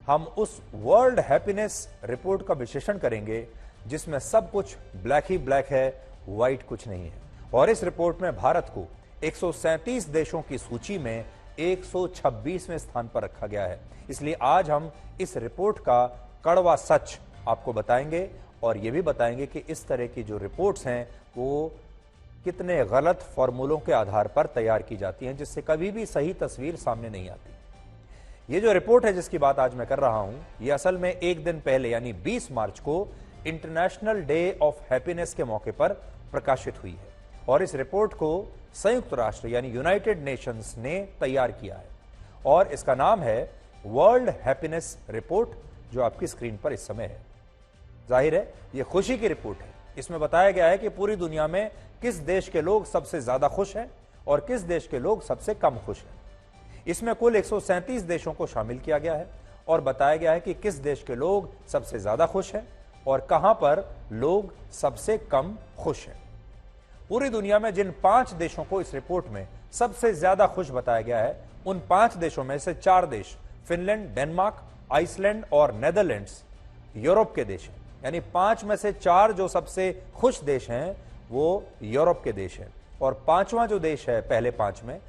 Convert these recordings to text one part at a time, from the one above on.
हम उस world happiness report का विश्लेषण करेंगे जिसमें सब कुछ ब्लैक ही ब्लैक है, व्हाइट कुछ नहीं है। और इस रिपोर्ट में भारत को 137 देशों की सूची में 126वें स्थान पर रखा गया है। इसलिए आज हम इस रिपोर्ट का कड़वा सच आपको बताएंगे और यह भी बताएंगे कि इस तरह की जो रिपोर्ट्स हैं वो कितने गलत फॉर्मूलों के आधार पर तैयार की जाती हैं, जिससे कभी भी सही तस्वीर सामने नहीं आती। ये जो रिपोर्ट है जिसकी बात आज मैं कर रहा हूं, ये असल में एक दिन पहले यानी 20 मार्च को इंटरनेशनल डे ऑफ हैप्पीनेस के मौके पर प्रकाशित हुई है। और इस रिपोर्ट को संयुक्त राष्ट्र यानी यूनाइटेड नेशंस ने तैयार किया है और इसका नाम है वर्ल्ड हैप्पीनेस रिपोर्ट, जो आपकी स्क्रीन पर इस समय है। जाहिर है यह खुशी की रिपोर्ट है। इसमें बताया गया है कि पूरी दुनिया में किस देश के लोग सबसे ज्यादा खुश हैं और किस देश के लोग सबसे कम खुश हैं। इसमें कुल 137 देशों को शामिल किया गया है और बताया गया है कि किस देश के लोग सबसे ज्यादा खुश हैं और कहां पर लोग सबसे कम खुश हैं। पूरी दुनिया में जिन 5 देशों को इस रिपोर्ट में सबसे ज्यादा खुश बताया गया है, उन 5 देशों में से 4 देश फिनलैंड, डेनमार्क, आइसलैंड और नेदरलैंड्स यूरोप के देश हैं। यानी 5 में से 4 जो सबसे खुश देश हैं वो यूरोप के देश हैं। और 5वां जो देश है पहले 5 में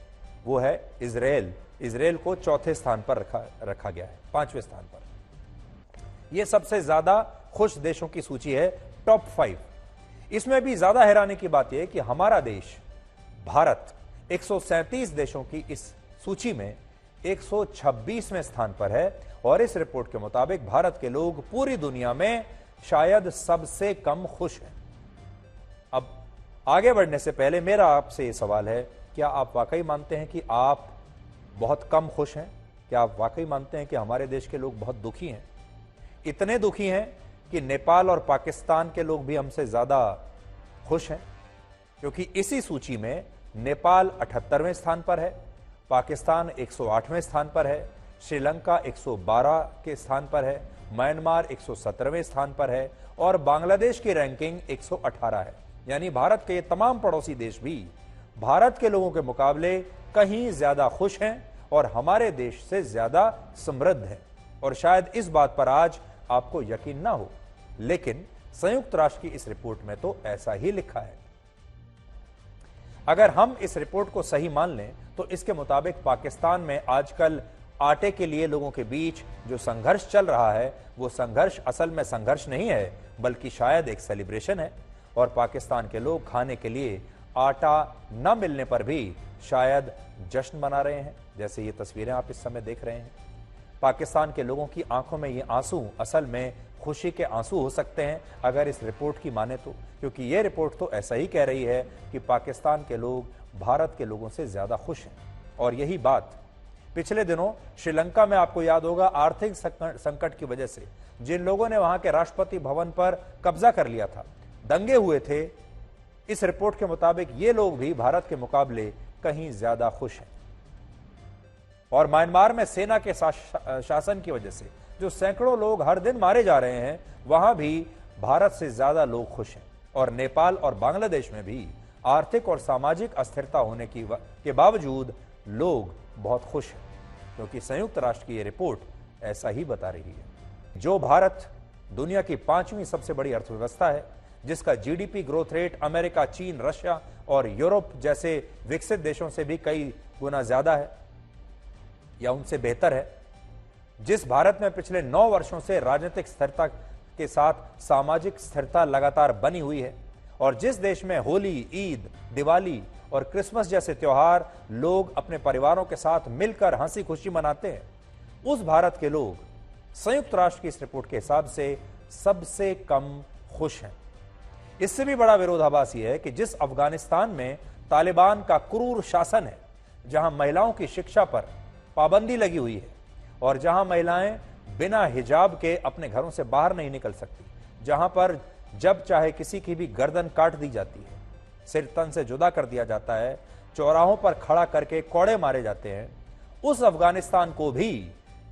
वो है इजराइल। इजराइल को चौथे स्थान पर रखा गया है, 5वें स्थान पर। यह सबसे ज्यादा खुश देशों की सूची है, टॉप 5। इसमें भी ज्यादा हैरानी की बात यह है कि हमारा देश भारत 137 देशों की इस सूची में 126वें स्थान पर है। और इस रिपोर्ट के मुताबिक भारत के लोग पूरी दुनिया में शायद सबसे कम खुश हैं। अब आगे बढ़ने से पहले मेरा आपसे यह सवाल है, क्या आप वाकई मानते हैं कि आप बहुत कम खुश हैं? क्या आप वाकई मानते हैं कि हमारे देश के लोग बहुत दुखी हैं? इतने दुखी हैं कि नेपाल और पाकिस्तान के लोग भी हमसे ज्यादा खुश हैं, क्योंकि इसी सूची में नेपाल 78वें स्थान पर है, पाकिस्तान 108वें स्थान पर है, श्रीलंका 112 के स्थान पर है, म्यांमार 117वें स्थान पर है और बांग्लादेश की रैंकिंग 118 है। यानी भारत के ये तमाम पड़ोसी देश भी भारत के लोगों के मुकाबले कहीं ज्यादा खुश हैं और हमारे देश से ज्यादा समृद्ध हैं। और शायद इस बात पर आज आपको यकीन ना हो, लेकिन संयुक्त राष्ट्र की इस रिपोर्ट में तो ऐसा ही लिखा है। अगर हम इस रिपोर्ट को सही मान लें तो इसके मुताबिक पाकिस्तान में आजकल आटे के लिए लोगों के बीच जो संघर्ष चल रहा है, वो संघर्ष असल में संघर्ष नहीं है, बल्कि शायद एक सेलिब्रेशन है। और पाकिस्तान के लोग खाने के लिए आटा न मिलने पर भी शायद जश्न मना रहे हैं, जैसे ये तस्वीरें आप इस समय देख रहे हैं। पाकिस्तान के लोगों की आंखों में ये आंसू असल में खुशी के आंसू हो सकते हैं अगर इस रिपोर्ट की माने तो, क्योंकि ये रिपोर्ट तो ऐसा ही कह रही है कि पाकिस्तान के लोग भारत के लोगों से ज्यादा खुश हैं। और यही बात पिछले दिनों श्रीलंका में, आपको याद होगा, आर्थिक संकट की वजह से जिन लोगों ने वहां के राष्ट्रपति भवन पर कब्जा कर लिया था, दंगे हुए थे, इस रिपोर्ट के मुताबिक ये लोग भी भारत के मुकाबले कहीं ज्यादा खुश हैं। और म्यांमार में सेना के शासन की वजह से जो सैकड़ों लोग हर दिन मारे जा रहे हैं, वहां भी भारत से ज्यादा लोग खुश हैं। और नेपाल और बांग्लादेश में भी आर्थिक और सामाजिक अस्थिरता होने के बावजूद लोग बहुत खुश हैं, क्योंकि संयुक्त राष्ट्र की यह रिपोर्ट ऐसा ही बता रही है। जो भारत दुनिया की 5वीं सबसे बड़ी अर्थव्यवस्था है, जिसका जीडीपी ग्रोथ रेट अमेरिका, चीन, रशिया और यूरोप जैसे विकसित देशों से भी कई गुना ज्यादा है या उनसे बेहतर है, जिस भारत में पिछले 9 वर्षों से राजनीतिक स्थिरता के साथ सामाजिक स्थिरता लगातार बनी हुई है, और जिस देश में होली, ईद, दिवाली और क्रिसमस जैसे त्योहार लोग अपने परिवारों के साथ मिलकर हंसी खुशी मनाते हैं, उस भारत के लोग संयुक्त राष्ट्र की इस रिपोर्ट के हिसाब से सबसे कम खुश हैं। इससे भी बड़ा विरोधाभास यह है कि जिस अफगानिस्तान में तालिबान का क्रूर शासन है, जहां महिलाओं की शिक्षा पर पाबंदी लगी हुई है और जहां महिलाएं बिना हिजाब के अपने घरों से बाहर नहीं निकल सकती, जहां पर जब चाहे किसी की भी गर्दन काट दी जाती है, सिर तन से जुदा कर दिया जाता है, चौराहों पर खड़ा करके कोड़े मारे जाते हैं, उस अफगानिस्तान को भी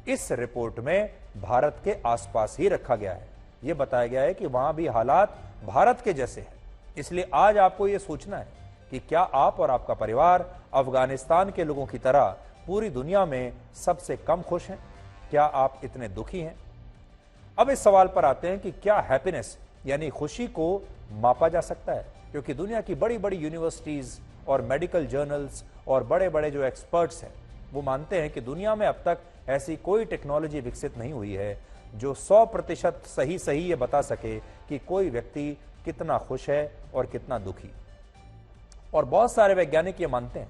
इस रिपोर्ट में भारत के आसपास ही रखा गया है। यह बताया गया है कि वहां भी हालात भारत के जैसे हैं। इसलिए आज आपको यह सोचना है कि क्या आप और आपका परिवार अफगानिस्तान के लोगों की तरह पूरी दुनिया में सबसे कम खुश हैं? क्या आप इतने दुखी हैं? अब इस सवाल पर आते हैं कि क्या हैप्पीनेस यानी खुशी को मापा जा सकता है? क्योंकि दुनिया की बड़ी बड़ी यूनिवर्सिटीज और मेडिकल जर्नल्स और बड़े बड़े जो एक्सपर्ट्स हैं वो मानते हैं कि दुनिया में अब तक ऐसी कोई टेक्नोलॉजी विकसित नहीं हुई है जो 100% सही सही ये बता सके कि कोई व्यक्ति कितना खुश है और कितना दुखी। और बहुत सारे वैज्ञानिक ये मानते हैं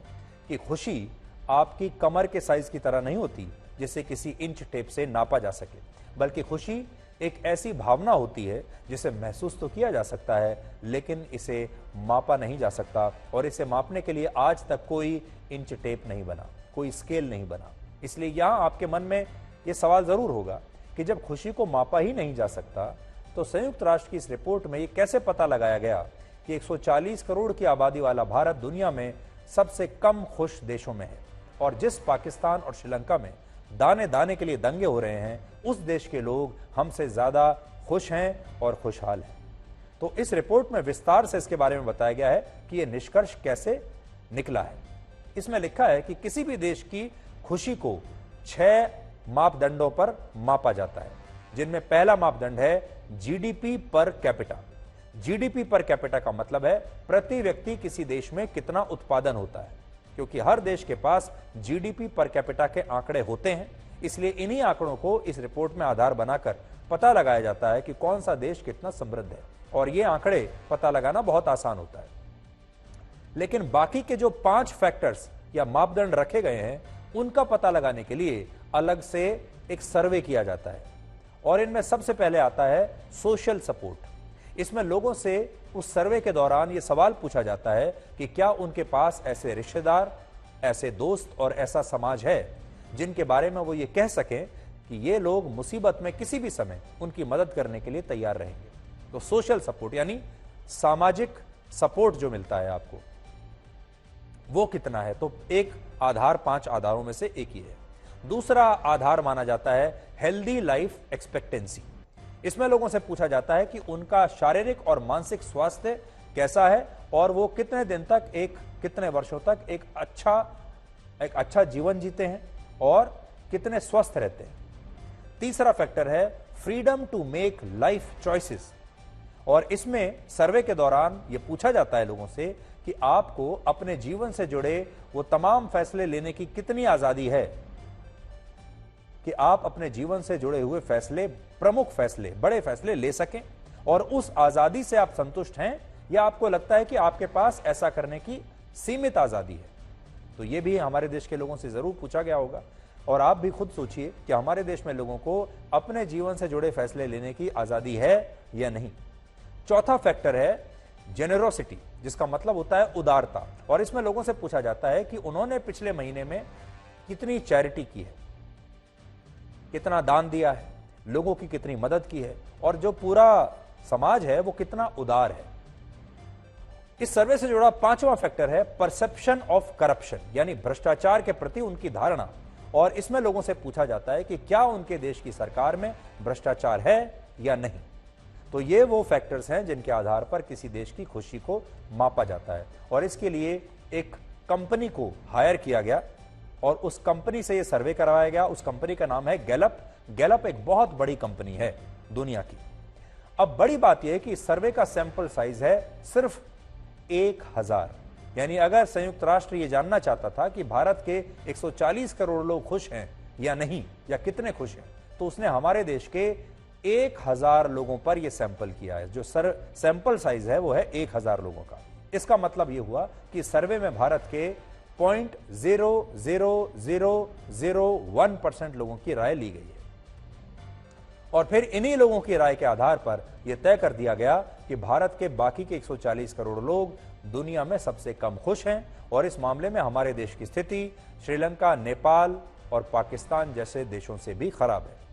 कि खुशी आपकी कमर के साइज की तरह नहीं होती जिसे किसी इंच टेप से नापा जा सके, बल्कि खुशी एक ऐसी भावना होती है जिसे महसूस तो किया जा सकता है लेकिन इसे मापा नहीं जा सकता, और इसे मापने के लिए आज तक कोई इंच टेप नहीं बना, कोई स्केल नहीं बना। इसलिए यहां आपके मन में यह सवाल जरूर होगा कि जब खुशी को मापा ही नहीं जा सकता तो संयुक्त राष्ट्र की इस रिपोर्ट में यह कैसे पता लगाया गया कि 140 करोड़ की आबादी वाला भारत दुनिया में सबसे कम खुश देशों में है, और जिस पाकिस्तान और श्रीलंका में दाने दाने के लिए दंगे हो रहे हैं उस देश के लोग हमसे ज्यादा खुश हैं और खुशहाल हैं। तो इस रिपोर्ट में विस्तार से इसके बारे में बताया गया है कि यह निष्कर्ष कैसे निकला है। इसमें लिखा है कि किसी भी देश की खुशी को 6 मापदंडों पर मापा जाता है, जिनमें पहला मापदंड है GDP per capita. GDP per capita का मतलब है प्रति व्यक्ति किसी देश में कितना उत्पादन होता है, क्योंकि हर देश के पास जीडीपी पर कैपिटा के आंकड़े होते हैं। इसलिए इन्हीं आंकड़ों को इस रिपोर्ट में आधार बनाकर पता लगाया जाता है कि कौन सा देश कितना समृद्ध है, और ये आंकड़े पता लगाना बहुत आसान होता है। लेकिन बाकी के जो 5 फैक्टर्स या मापदंड रखे गए हैं उनका पता लगाने के लिए अलग से एक सर्वे किया जाता है, और इनमें सबसे पहले आता है सोशल सपोर्ट। इसमें लोगों से उस सर्वे के दौरान यह सवाल पूछा जाता है कि क्या उनके पास ऐसे रिश्तेदार, ऐसे दोस्त और ऐसा समाज है जिनके बारे में वो ये कह सकें कि ये लोग मुसीबत में किसी भी समय उनकी मदद करने के लिए तैयार रहेंगे। तो सोशल सपोर्ट यानी सामाजिक सपोर्ट जो मिलता है आपको वो कितना है, तो एक आधार 5 आधारों में से एक ही है। दूसरा आधार माना जाता है हेल्दी लाइफ एक्सपेक्टेंसी। इसमें लोगों से पूछा जाता है कि उनका शारीरिक और मानसिक स्वास्थ्य कैसा है और वो कितने दिन तक, कितने वर्षों तक एक अच्छा जीवन जीते हैं और कितने स्वस्थ रहते हैं। तीसरा फैक्टर है freedom to make life choices, और इसमें सर्वे के दौरान यह पूछा जाता है लोगों से कि आपको अपने जीवन से जुड़े वो तमाम फैसले लेने की कितनी आजादी है, कि आप अपने जीवन से जुड़े हुए फैसले, प्रमुख फैसले, बड़े फैसले ले सकें, और उस आजादी से आप संतुष्ट हैं या आपको लगता है कि आपके पास ऐसा करने की सीमित आजादी है। तो यह भी हमारे देश के लोगों से जरूर पूछा गया होगा, और आप भी खुद सोचिए कि हमारे देश में लोगों को अपने जीवन से जुड़े फैसले लेने की आजादी है या नहीं। चौथा फैक्टर है जेनरोसिटी, जिसका मतलब होता है उदारता, और इसमें लोगों से पूछा जाता है कि उन्होंने पिछले महीने में कितनी चैरिटी की है, कितना दान दिया है, लोगों की कितनी मदद की है, और जो पूरा समाज है वो कितना उदार है। इस सर्वे से जुड़ा 5वां फैक्टर है परसेप्शन ऑफ करप्शन, यानी भ्रष्टाचार के प्रति उनकी धारणा, और इसमें लोगों से पूछा जाता है कि क्या उनके देश की सरकार में भ्रष्टाचार है या नहीं। तो ये वो फैक्टर्स हैं जिनके आधार पर किसी देश की खुशी को मापा जाता है, और इसके लिए एक कंपनी को हायर किया गया और उस कंपनी से ये सर्वे करवाया गया। उस कंपनी का नाम है गैलप। गैलप एक बहुत बड़ी कंपनी है दुनिया की। अब बड़ी बात यह है कि इस सर्वे का सैंपल साइज है सिर्फ 1000, यानी अगर संयुक्त राष्ट्र ये जानना चाहता था कि भारत के 140 करोड़ लोग खुश हैं या नहीं, या कितने खुश हैं, तो उसने हमारे देश के 1000 लोगों पर यह सैंपल किया है। जो सैंपल साइज है वो है 1000 लोगों का। इसका मतलब यह हुआ कि सर्वे में भारत के 0.00001% लोगों की राय ली गई है, और फिर इन्हीं लोगों की राय के आधार पर यह तय कर दिया गया कि भारत के बाकी के 140 करोड़ लोग दुनिया में सबसे कम खुश हैं, और इस मामले में हमारे देश की स्थिति श्रीलंका, नेपाल और पाकिस्तान जैसे देशों से भी खराब है।